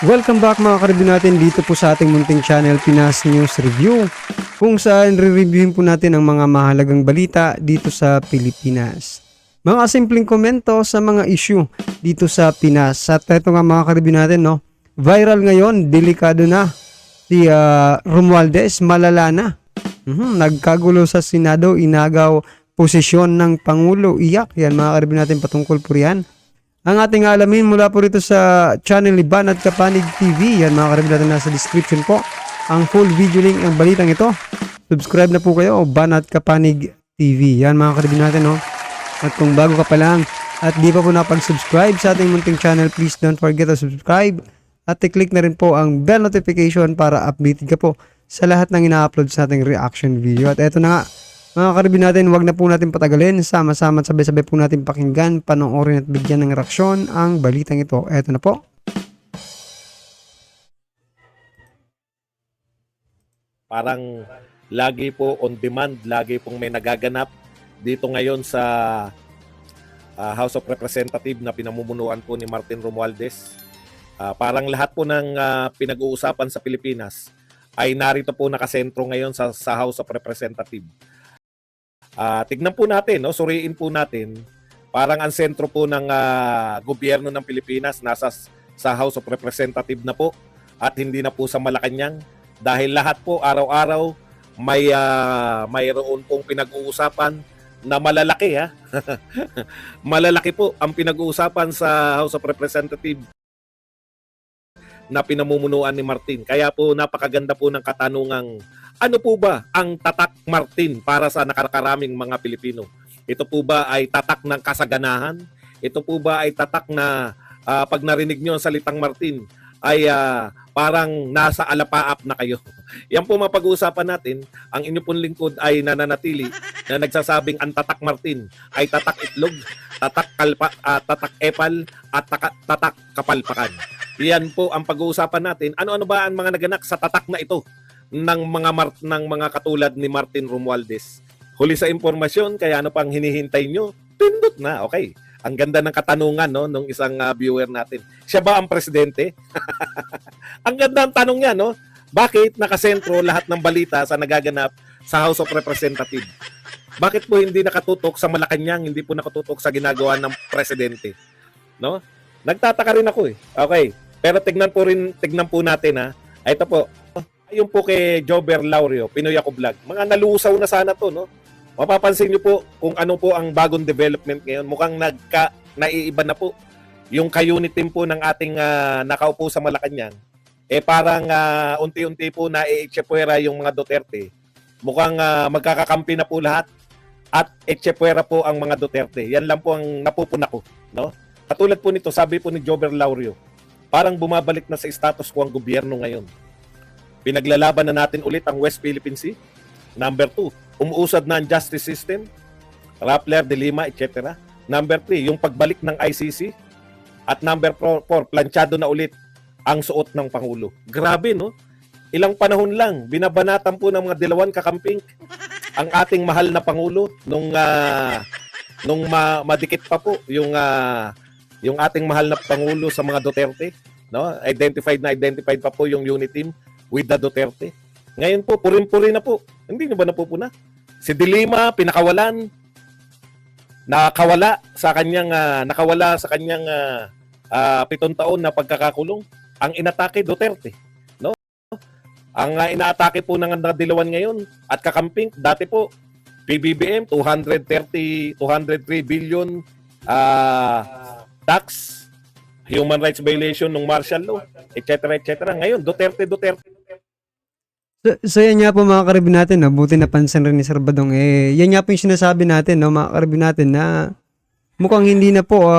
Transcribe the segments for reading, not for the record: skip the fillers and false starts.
Welcome back mga karibin natin dito po sa ating munting channel Pinas News Review, kung saan re-reviewin po natin ang mga mahalagang balita dito sa Pilipinas. Mga simpleng komento sa mga issue dito sa Pinas. At ito nga mga karibin natin, no? Viral ngayon, delikado na. Si Romualdez, malala na. Nagkagulo sa Senado, inagaw posisyon ng Pangulo, iyak. Yan mga karibin natin patungkol po riyan. Ang ating alamin mula po rito sa channel ni Banat Kapanig TV. Yan mga karibin natin, nasa description po ang full video link ng balitang ito. Subscribe na po kayo, Banat Kapanig TV. Yan mga karibin natin, no? At kung bago ka pa lang at di pa po napag-subscribe sa ating munting channel, please don't forget to subscribe at i-click na rin po ang bell notification para updated ka po sa lahat ng ina-upload sa ating reaction video. At eto na nga mga karibin natin, wag na po natin patagalin, sama-sama at sabay-sabay po natin pakinggan, panoorin at bigyan ng reaksyon ang balitang ito. Eto na po. Parang lagi po on demand, lagi pong may nagaganap dito ngayon sa House of Representatives na pinamumunuan po ni Martin Romualdez. Parang lahat po ng pinag-uusapan sa Pilipinas ay narito po nakasentro ngayon sa House of Representatives. Tignan po natin, no? Suriin po natin, parang ang sentro po ng gobyerno ng Pilipinas nasa sa House of Representatives na po at hindi na po sa Malacanang, dahil lahat po araw-araw mayroon pong pinag-uusapan na malalaki ha. Malalaki po ang pinag-uusapan sa House of Representatives na pinamumunuan ni Martin. Kaya po napakaganda po ng katanungang, ano po ba ang tatak Martin para sa nakakaraming mga Pilipino? Ito po ba ay tatak ng kasaganahan? Ito po ba ay tatak na pag narinig nyo ang salitang Martin ay parang nasa alapaap na kayo? Yan po mapag-uusapan natin. Ang inyo pong lingkod ay nananatili na nagsasabing ang tatak Martin ay tatak itlog, tatak epal at tatak kapalpakan. Yan po ang pag-uusapan natin. Ano-ano ba ang mga naganak sa tatak na ito ng mga katulad ni Martin Romualdez? Huli sa impormasyon, kaya ano pang hinihintay nyo? Pindot na, okay. Ang ganda ng katanungan, no, nung isang viewer natin. Siya ba ang presidente? Ang ganda ng tanong niya, no? Bakit nakasentro lahat ng balita sa nagaganap sa House of Representatives? Bakit po hindi nakatutok sa Malacanang, hindi po nakatutok sa ginagawa ng presidente? No? Nagtataka rin ako eh. Okay. Pero tignan po natin ha. Ito po. Ayun po kay Jober Laurio, Pinoy Ako Vlog. Mga nalusaw na sana to, no? Mapapansin niyo po kung ano po ang bagong development ngayon. Mukhang naiiba na po. Yung ka-unit team po ng ating nakaupo sa Malacanang, parang unti-unti po na i-echepwera yung mga Duterte. Mukhang magkakakampi na po lahat at echepwera po ang mga Duterte. Yan lang po ang napupuna ko, no? Katulad po nito, sabi po ni Jober Laurio, parang bumabalik na sa status quo ang gobyerno ngayon. Pinaglalaban na natin ulit ang West Philippine Sea. Number 2, umuusad na ang justice system, Rappler, De Lima, etc. Number 3, yung pagbalik ng ICC. At number 4, planchado na ulit ang suot ng Pangulo. Grabe, no? Ilang panahon lang, binabanatan po ng mga dilawan kakamping ang ating mahal na Pangulo nung madikit pa po yung ating mahal na Pangulo sa mga Duterte. No? Identified pa po yung unit team with the Duterte. Ngayon po, purin-puri na po. Hindi nyo ba napupuna? Si De Lima, pinakawalan. Nakawala sa kanyang 7 taon na pagkakakulong. Ang inatake, Duterte. No? Ang inaatake po ng dilawan ngayon at kakamping, dati po, PBBM, 203 billion tax, human rights violation ng martial law, etc. Ngayon, Duterte. So yan nga po mga karibin natin, no? Buti napansin rin ni Sir Badong. Yan nga po yung sinasabi natin, no, mga karibin natin, na mukhang hindi na po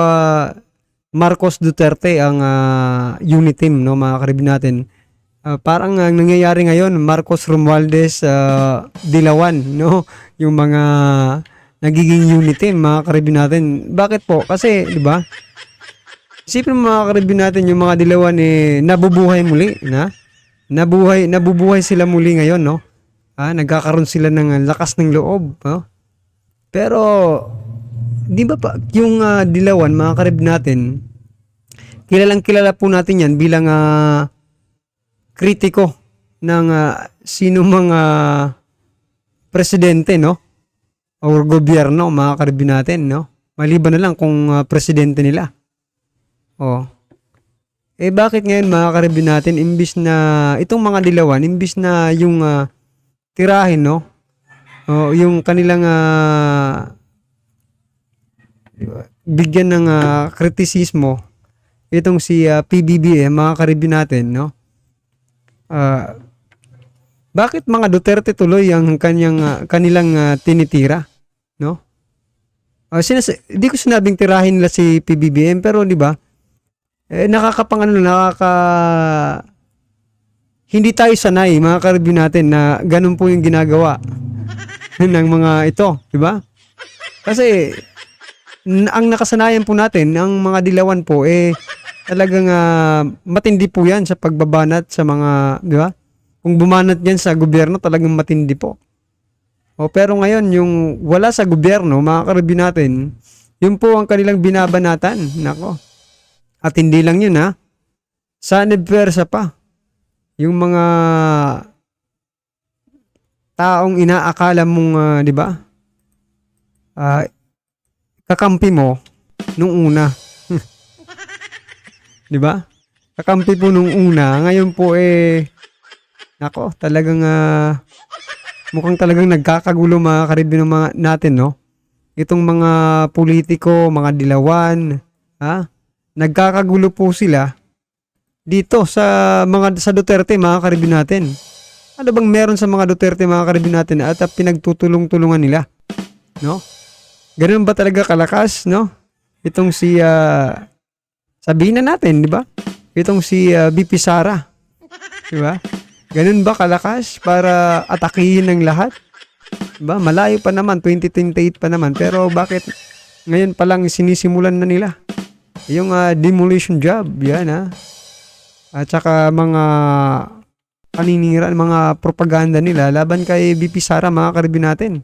Marcos Duterte ang unit team, no, mga karibin natin. Parang ang nangyayari ngayon, Marcos Romualdez, Dilawan, no, yung mga nagiging unit team, mga karibin natin. Bakit po? Kasi, di ba? Isipin mo mga karibin natin, yung mga Dilawan nabubuhay muli, nabubuhay sila muli ngayon, no? Nagkakaroon sila ng lakas ng loob, no? Pero di ba pa yung Dilawan, mga karib natin, kilalang kilala po natin yan bilang kritiko ng sino mga presidente, no? O gobyerno, mga karibin natin, no? Maliban na lang kung presidente nila. Oh. Bakit ngayon mga karibin natin, imbis na, itong mga dilawan, imbis na yung tirahin, no? O yung kanilang bigyan ng kritisismo, itong si PBBM, mga karibin natin, no? Bakit mga Duterte tuloy ang kanilang tinitira, no? Di ko sinabing tirahin nila si PBBM, pero di ba? Hindi tayo sanay, mga karibin natin, na ganun po yung ginagawa ng mga ito, di ba? Kasi ang nakasanayan po natin, ang mga dilawan po, talagang matindi po yan sa pagbabanat sa mga, di ba? Kung bumanat yan sa gobyerno, talagang matindi po. Pero ngayon, yung wala sa gobyerno, mga karibin natin, yun po ang kanilang binabanatan. Nako. At hindi lang yun, ha? Sanib versa pa. Yung mga taong inaakala mong, di ba? Kakampi mo nung una. Di ba? Kakampi po nung una. Ngayon po nako, talagang mukhang talagang nagkakagulo mga karibin ng mga natin, no? Itong mga politiko, mga dilawan, nagkakagulo po sila dito sa Duterte, mga karibin natin. Ano bang meron sa mga Duterte, mga karibin natin, at pinagtutulong-tulungan nila, no? Ganun ba talaga kalakas, no? Itong si sabihin na natin, di ba? Itong si VP Sara, di ba? Ganun ba kalakas para atakihin ng lahat? Diba? Malayo pa naman, 2028 pa naman. Pero bakit ngayon pa lang sinisimulan na nila? Yung demolition job, yan At saka mga paninira, mga propaganda nila laban kay VP Sara, mga karibin natin.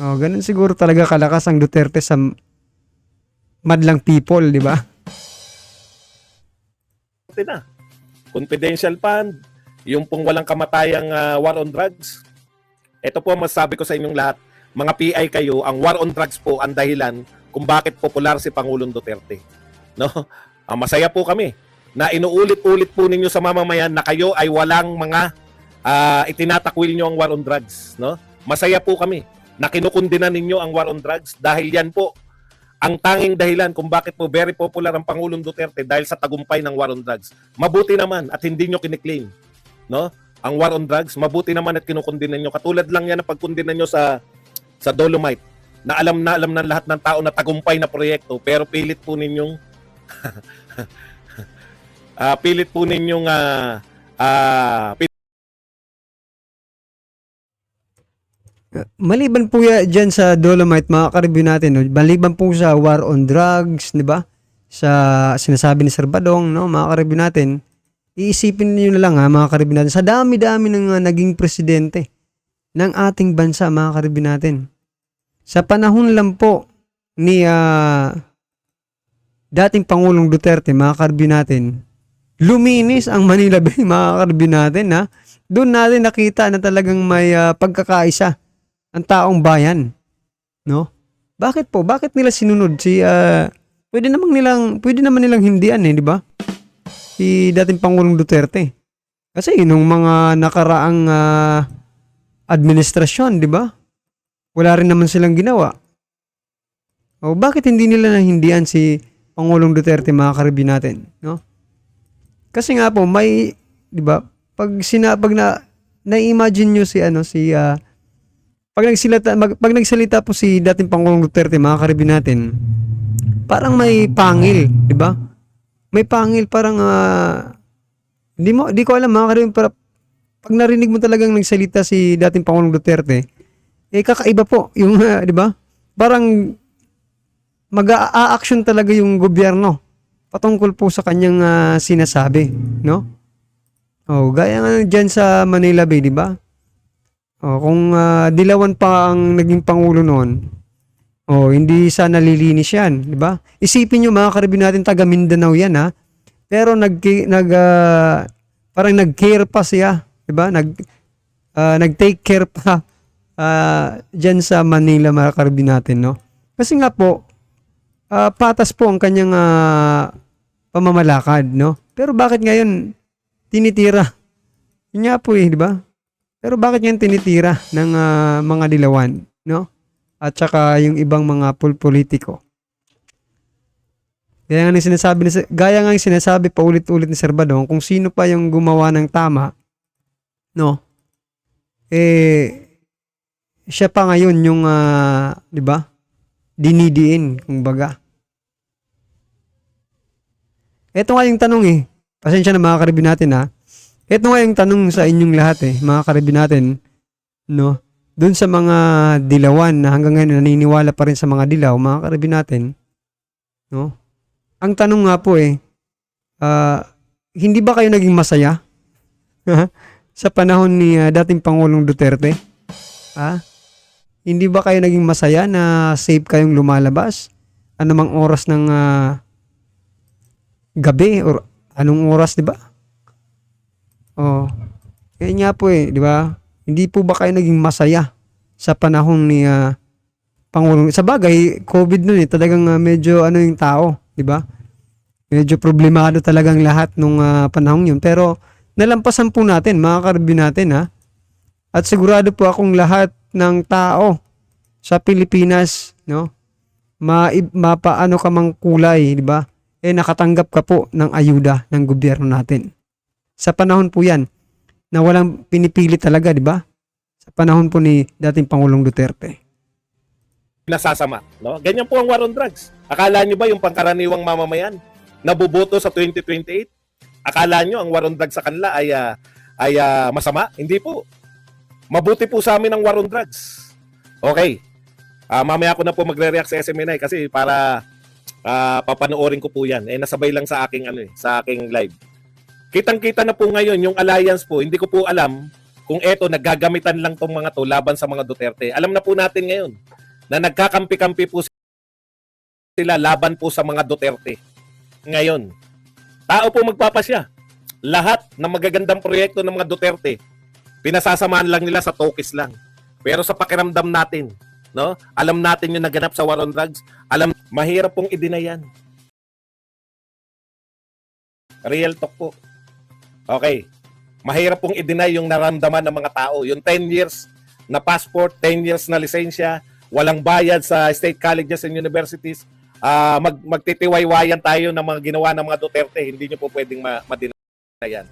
Ganun siguro talaga kalakas ang Duterte sa madlang people, di ba? Confidential fund, yung pong walang kamatayang war on drugs. Ito po ang masasabi ko sa inyong lahat. Mga PI kayo, ang war on drugs po ang dahilan kung bakit popular si Pangulong Duterte. No? Masaya po kami na inuulit-ulit po ninyo sa mamamayan na kayo ay walang mga itinatakwil nyo ang war on drugs. No? Masaya po kami na kinukundinan ninyo ang war on drugs dahil yan po ang tanging dahilan kung bakit po very popular ang Pangulong Duterte dahil sa tagumpay ng war on drugs. Mabuti naman at hindi nyo kiniklaim, no? Ang war on drugs, mabuti naman at kinukundinan nyo. Katulad lang yan ang pagkundinan nyo sa Dolomite na alam ng lahat ng tao na tagumpay na proyekto, pero pilit po ninyong Maliban po dyan sa Dolomite, mga karibin natin, no? Maliban po sa war on drugs, di ba? Sa sinasabi ni Sir Badong, no? Mga karibin natin, iisipin niyo na lang, mga karibin natin, sa dami-dami ng naging presidente ng ating bansa, mga karibin natin. Sa panahon lang po ni dating Pangulong Duterte, mga karibin natin, luminis ang Manila Bay, mga karibin natin, Doon natin nakita na talagang may pagkakaisa ang taong bayan, no? Bakit po? Bakit nila sinunod pwede naman nilang hindian, di ba? Si dating Pangulong Duterte. Kasi nung mga nakaraang administrasyon, di ba? Wala rin naman silang ginawa. Bakit hindi nila nahindian si Pangulong Duterte, mga karibin natin, no? Kasi nga po may, di ba? Pag na-imagine nyo pag nagsalita po si dating Pangulong Duterte, mga karibin natin, parang may pangil, di ba? May pangil, parang di ko alam, mga karibin, pag narinig mo talagang nagsalita si dating Pangulong Duterte, kakaiba po yung di ba? Parang mag-a-action talaga yung gobyerno patungkol po sa kanyang sinasabi, no? Gaya nga dyan sa Manila Bay, di ba? Kung dilawan pa ang naging pangulo noon, Oh, hindi sana nalilinis yan, di ba? Isipin nyo mga karibin natin, taga Mindanao yan ha. Pero parang nag-care pa siya, di ba? Nag-take care pa dyan sa Manila mga karibin natin, no? Kasi nga po, patas po ang kanyang pamamalakad, no? Pero bakit ngayon tinitira? Yun nga po di ba? Pero bakit ngayon tinitira ng mga dilawan, no? At saka yung ibang mga politiko. Gaya nga yung sinasabi pa ulit-ulit ni Sir Badong, kung sino pa yung gumawa ng tama, no? Siya pa ngayon yung, di ba? Dinidiin, kumbaga. Ito nga yung tanong Pasensya na mga karibin natin Ito nga yung tanong sa inyong lahat mga karibin natin, no? Doon sa mga dilawan na hanggang ngayon naniniwala pa rin sa mga dilaw, mga karibin natin, no? Ang tanong nga po hindi ba kayo naging masaya sa panahon ni dating Pangulong Duterte? Hindi ba kayo naging masaya na safe kayong lumalabas? Anumang oras ng gabi or anong oras, di ba? Oh. Kaya nga po di ba? Hindi po ba kayo naging masaya sa panahon ni Pangulong? Sa bagay, COVID noon talagang medyo yung tao, di ba? Medyo problemado talagang lahat nung panahon yun. Pero nalampasan po natin, mga karibin natin At sigurado po akong lahat ng tao sa Pilipinas, no? Mapaano ka mang kulay, di ba? Nakatanggap ka po ng ayuda ng gobyerno natin. Sa panahon po yan, na walang pinipili talaga, di ba? Sa panahon po ni dating Pangulong Duterte. Nasasama, no? Ganyan po ang war on drugs. Akala nyo ba yung pangkaraniwang mamamayan nabuboto sa 2028? Akala nyo ang war on drugs sa kanila ay masama? Hindi po. Mabuti po sa amin ang war on drugs. Okay. Mamaya ko na po magre-react sa SMNI kasi para papanoorin ko po yan. Nasabay lang sa aking sa aking live. Kitang-kita na po ngayon yung alliance po. Hindi ko po alam kung naggagamitan lang tong mga to laban sa mga Duterte. Alam na po natin ngayon na nagkakampi-kampi po sila laban po sa mga Duterte. Ngayon, tao po magpapasya. Lahat ng magagandang proyekto ng mga Duterte, pinasasamahan lang nila sa tokis lang. Pero sa pakiramdam natin, no? Alam natin yung naganap sa war on drugs. Mahirap pong i-deny yan. Real talk po. Okay. Mahirap pong i-deny yung naramdaman ng mga tao. Yung 10 years na passport, 10 years na lisensya, walang bayad sa state colleges and universities, magtitiwaywayan tayo ng mga ginawa ng mga Duterte. Hindi nyo po pwedeng ma-deny yan.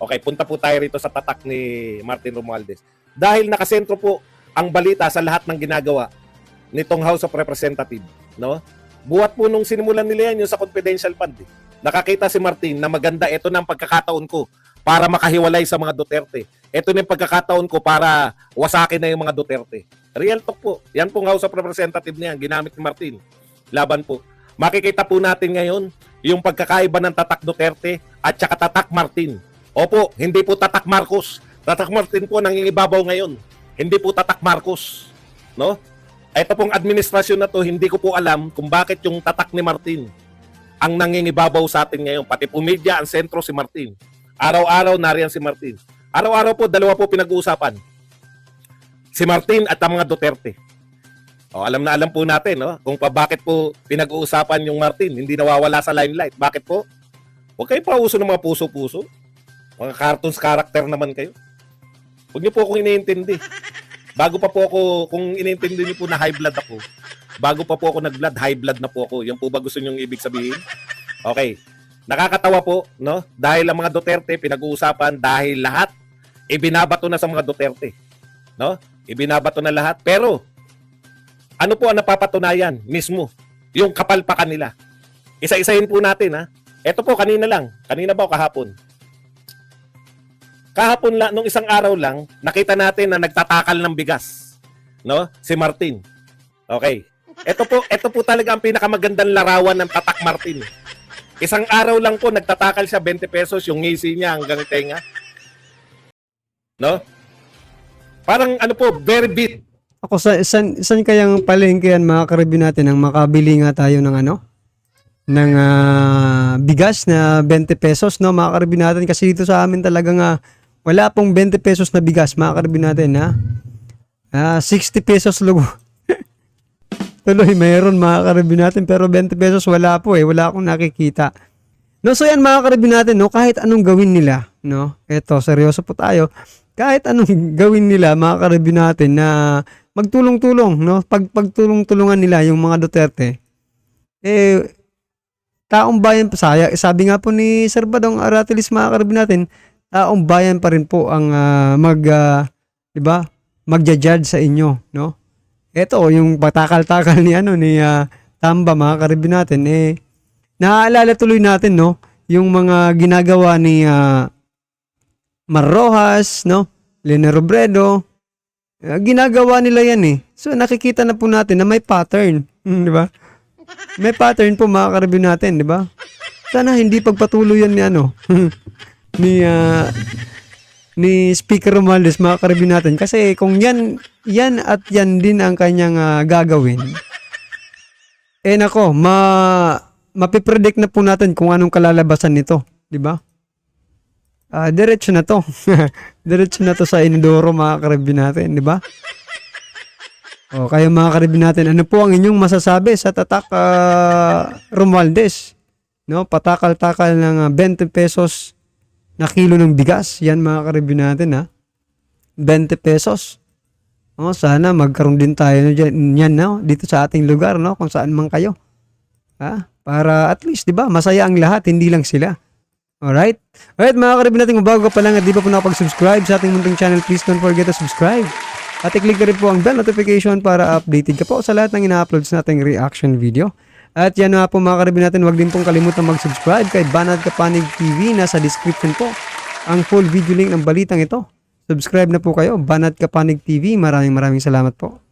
Okay, punta po tayo rito sa tatak ni Martin Romualdez. Dahil nakasentro po ang balita sa lahat ng ginagawa nitong House of Representatives, no? Buhat po nung sinimulan nila yan yung sa confidential fund. Nakakita si Martin na maganda, ito na ang pagkakataon ko para makahiwalay sa mga Duterte. Ito na yung pagkakataon ko para wasakin na yung mga Duterte. Real talk po. Yan pong House of Representatives na yan, ginamit ni Martin. Laban po. Makikita po natin ngayon yung pagkakaiba ng tatak Duterte at saka tatak Martin. Opo, hindi po tatak Marcos. Tatak Martin po nangingibabaw ngayon. Hindi po tatak Marcos. No? Ito pong administrasyon na to, hindi ko po alam kung bakit yung tatak ni Martin ang nangingibabaw sa atin ngayon. Pati po media, ang sentro si Martin. Araw-araw nariyan si Martin. Araw-araw po, dalawa po pinag-uusapan. Si Martin at ang mga Duterte. Alam na alam po natin kung bakit po pinag-uusapan yung Martin. Hindi nawawala sa limelight. Bakit po? Huwag kayo pauso ng mga puso-puso. Mga cartoons character naman kayo. Huwag niyo po akong iniintindi. Bago pa po ako, kung iniintindi niyo po na high blood ako, bago pa po ako nag-blood, high blood na po ako. Yan po ba gusto niyong ibig sabihin? Okay. Nakakatawa po, no? Dahil ang mga Duterte pinag-uusapan, dahil lahat ibinabato na sa mga Duterte. No? Ibinabato na lahat. Pero, ano po ang napapatunayan mismo? Yung kapalpakan nila. Isa-isahin po natin, ha? Ito po, kanina lang. Kanina ba o kahapon? Kahapon lang, nung isang araw lang, nakita natin na nagtatakal ng bigas. No? Si Martin. Okay. Ito po talaga ang pinakamagandang larawan ng tatak Martin. Isang araw lang po, nagtatakal siya 20 pesos, yung ngisi niya hanggang tenga. No? Parang ano po, very bit. Ako saan kayang palengke yan mga ka-review natin ang makabili nga tayo ng ng bigas na 20 pesos, no, mga ka-review natin, kasi dito sa amin talagang wala pong 20 pesos na bigas, mga ka-review natin, 60 pesos lugo. Tuloy, mayroon mga ka-review natin, pero 20 pesos wala po wala akong nakikita. No, so yan mga ka-review natin, no, kahit anong gawin nila, no, eto, seryoso po tayo, kahit anong gawin nila mga ka-review natin na magtulong-tulong, no, pagtulong-tulungan nila yung mga Duterte, taong bayan pa, sabi nga po ni Sir Badong Aratilis mga ka-review natin, taong bayan pa rin po ang di ba, magja-judge sa inyo, no? Ito yung patakal-takal ni Tamba mga ka-review natin, naaalala tuloy natin, no, yung mga ginagawa ni Mar Rojas, no, Lene Robredo, ginagawa nila yan So nakikita na po natin na may pattern, di ba? May pattern po mga ka-review natin, di ba? Sana hindi pagpatuloy yan ni ni Speaker Romualdez mga ka-review natin, kasi kung yan at yan din ang kanyang gagawin, nako, mapipredict na po natin kung anong kalalabasan nito, di ba? Diretso na to. Diretso na to sa inodoro mga ka-review natin, di ba? O kayo mga ka-review natin, ano po ang inyong masasabi sa tatak Romualdez? No, patakal-takal ng 20 pesos na kilo ng bigas. Yan mga ka-review natin 20 pesos. Sana magkaroon din tayo yan, no, dito sa ating lugar, no, kung saan man kayo. Para at least, di ba, masaya ang lahat, hindi lang sila. Alright mga ka-review natin, kung bago ka pa lang at di pa po nakapag-subscribe sa ating munting channel, please don't forget to subscribe. At i-click na rin po ang bell notification para updated ka po sa lahat ng ina-uploads nating reaction video. At yan na po mga ka-review natin, huwag din pong kalimutan mag-subscribe kay Banat Kapanig TV. Nasa description po ang full video link ng balitang ito. Subscribe na po kayo, Banat Kapanig TV. Maraming salamat po.